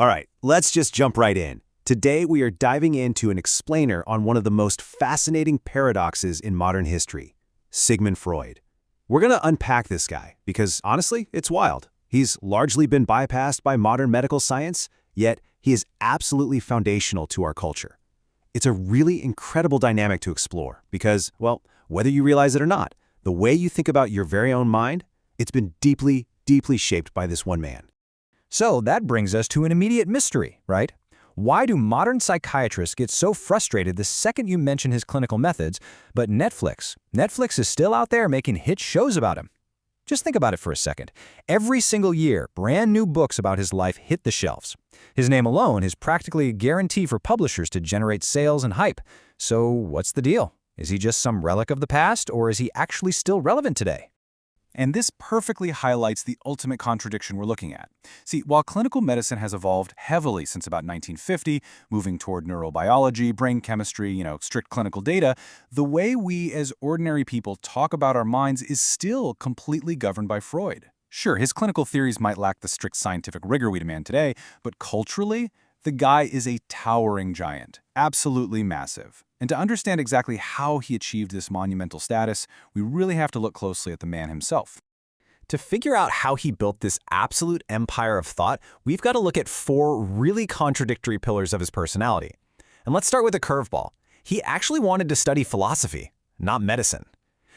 All right, let's just jump right in. Today we are diving into an explainer on one of the most fascinating paradoxes in modern history, Sigmund Freud. We're going to unpack this guy because, honestly, it's wild. He's largely been bypassed by modern medical science, yet he is absolutely foundational to our culture. It's a really incredible dynamic to explore because, well, whether you realize it or not, the way you think about your very own mind, it's been deeply, deeply shaped by this one man. So that brings us to an immediate mystery, right? Why do modern psychiatrists get so frustrated the second you mention his clinical methods, but Netflix is still out there making hit shows about him? Just think about it for a second. Every single year, brand new books about his life hit the shelves. His name alone is practically a guarantee for publishers to generate sales and hype. So what's the deal? Is he just some relic of the past, or is he actually still relevant today? And this perfectly highlights the ultimate contradiction we're looking at. See, while clinical medicine has evolved heavily since about 1950, moving toward neurobiology, brain chemistry, strict clinical data, the way we as ordinary people talk about our minds is still completely governed by Freud. Sure, his clinical theories might lack the strict scientific rigor we demand today, but culturally, the guy is a towering giant, absolutely massive. And to understand exactly how he achieved this monumental status, we really have to look closely at the man himself. To figure out how he built this absolute empire of thought, we've got to look at four really contradictory pillars of his personality. And let's start with a curveball. He actually wanted to study philosophy, not medicine.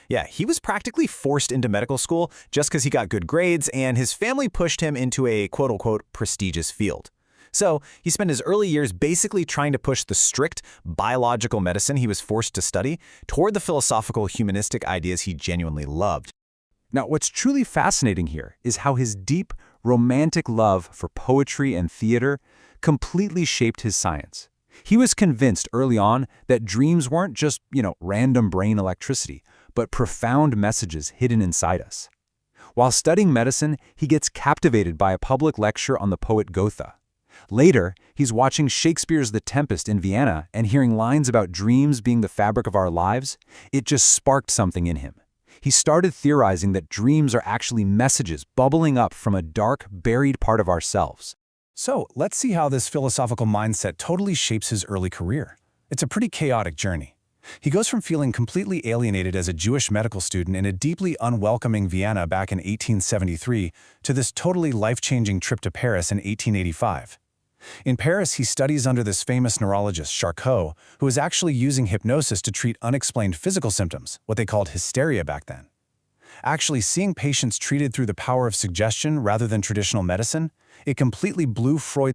Yeah, he was practically forced into medical school just because he got good grades and his family pushed him into a quote-unquote prestigious field. So he spent his early years basically trying to push the strict biological medicine he was forced to study toward the philosophical humanistic ideas he genuinely loved. Now, what's truly fascinating here is how his deep, romantic love for poetry and theater completely shaped his science. He was convinced early on that dreams weren't just, random brain electricity, but profound messages hidden inside us. While studying medicine, he gets captivated by a public lecture on the poet Goethe. Later, he's watching Shakespeare's The Tempest in Vienna and hearing lines about dreams being the fabric of our lives. It just sparked something in him. He started theorizing that dreams are actually messages bubbling up from a dark, buried part of ourselves. So, let's see how this philosophical mindset totally shapes his early career. It's a pretty chaotic journey. He goes from feeling completely alienated as a Jewish medical student in a deeply unwelcoming Vienna back in 1873 to this totally life-changing trip to Paris in 1885. In Paris, he studies under this famous neurologist, Charcot, who was actually using hypnosis to treat unexplained physical symptoms, what they called hysteria back then. Actually, seeing patients treated through the power of suggestion rather than traditional medicine, it completely blew Freud's